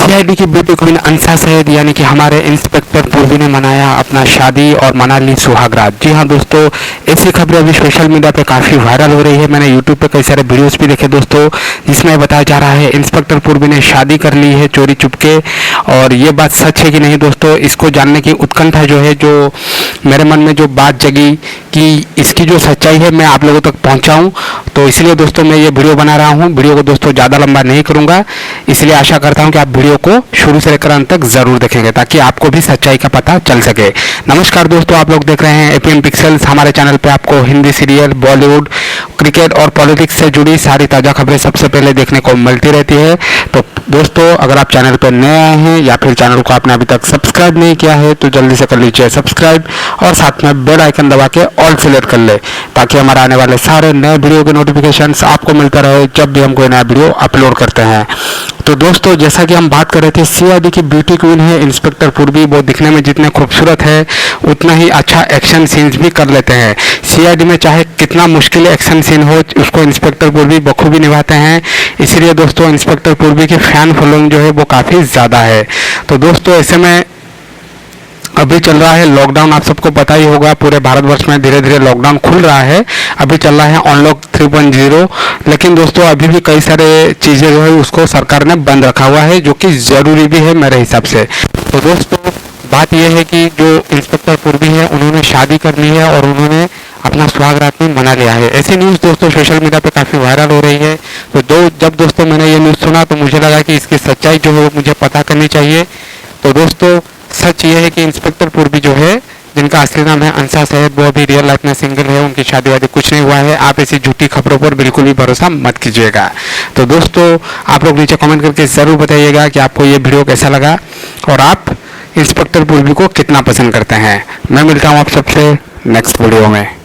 CID की beauty queen अंसा Syed यानी कि हमारे इंस्पेक्टर पूर्वी ने मनाया अपना शादी और मना ली सुहागरात। जी हाँ दोस्तों, ऐसी खबरें अभी सोशल मीडिया पे काफ़ी वायरल हो रही है। मैंने यूट्यूब पे कई सारे वीडियोस भी देखे दोस्तों, जिसमें बताया जा रहा है इंस्पेक्टर पूर्वी ने शादी कर ली है चोरी चुपके। और ये बात सच है कि नहीं दोस्तों, इसको जानने की उत्कंठा जो है, जो मेरे मन में जो बात जगी कि इसकी जो सच्चाई है मैं आप लोगों तक पहुँचाऊँ, तो इसलिए दोस्तों मैं ये वीडियो बना रहा हूँ। वीडियो को दोस्तों ज़्यादा लंबा नहीं करूँगा, इसलिए आशा करता हूँ कि आप वीडियो को शुरू से लेकर अंत तक जरूर देखेंगे ताकि आपको भी सच्चाई का पता चल सके। नमस्कार दोस्तों, आप लोग देख रहे हैं एपीएम पिक्सल्स। हमारे चैनल पे आपको हिंदी सीरियल, बॉलीवुड, क्रिकेट और पॉलिटिक्स से जुड़ी सारी ताज़ा खबरें सबसे पहले देखने को मिलती रहती है। तो दोस्तों, अगर आप चैनल पर नए आए हैं या फिर चैनल को आपने अभी तक सब्सक्राइब नहीं किया है तो जल्दी से कर लीजिए सब्सक्राइब और साथ में बेल आइकन दबा के ऑल सेलेक्ट कर ले, ताकि हमारे आने वाले सारे नए वीडियो के नोटिफिकेशंस आपको मिलता रहे जब भी हम कोई नया वीडियो अपलोड करते हैं। तो दोस्तों, जैसा कि हम बात कर रहे थे, सीआईडी की ब्यूटी क्वीन है इंस्पेक्टर पूर्वी। वो दिखने में जितने खूबसूरत है उतना ही अच्छा एक्शन सीन्स भी कर लेते हैं। सीआईडी में चाहे कितना मुश्किल एक्शन सीन हो, उसको इंस्पेक्टर पूर्वी बखूबी निभाते हैं। इसीलिए दोस्तों इंस्पेक्टर पूर्वी की फैन फॉलोइंग जो है वो काफ़ी ज़्यादा है। तो दोस्तों, ऐसे में अभी चल रहा है लॉकडाउन, आप सबको पता ही होगा, पूरे भारतवर्ष में धीरे धीरे लॉकडाउन खुल रहा है। अभी चल रहा है अनलॉक 3.0, लेकिन दोस्तों अभी भी कई सारे चीज़ें जो है उसको सरकार ने बंद रखा हुआ है, जो कि ज़रूरी भी है मेरे हिसाब से। तो दोस्तों, बात यह है कि जो इंस्पेक्टर पूर्वी है उन्होंने शादी कर ली है और उन्होंने अपना सुहागरात भी मना लिया है। ऐसी न्यूज़ दोस्तों सोशल मीडिया पे काफ़ी वायरल हो रही है। तो जब दोस्तों मैंने ये न्यूज़ सुना तो मुझे लगा कि इसकी सच्चाई जो है वो मुझे पता करनी चाहिए। तो दोस्तों, सच ये है कि इंस्पेक्टर पूर्वी जो है, जिनका असली नाम है अंसा सैयद, वो अभी रियल लाइफ में सिंगल है। उनकी शादी वादी कुछ नहीं हुआ है। आप ऐसी झूठी खबरों पर बिल्कुल भी भरोसा मत कीजिएगा। तो दोस्तों, आप लोग नीचे कमेंट करके ज़रूर बताइएगा कि आपको ये वीडियो कैसा लगा और आप इंस्पेक्टर पूर्वी को कितना पसंद करते हैं। मैं मिलता हूँ आप सबसे नेक्स्ट वीडियो में।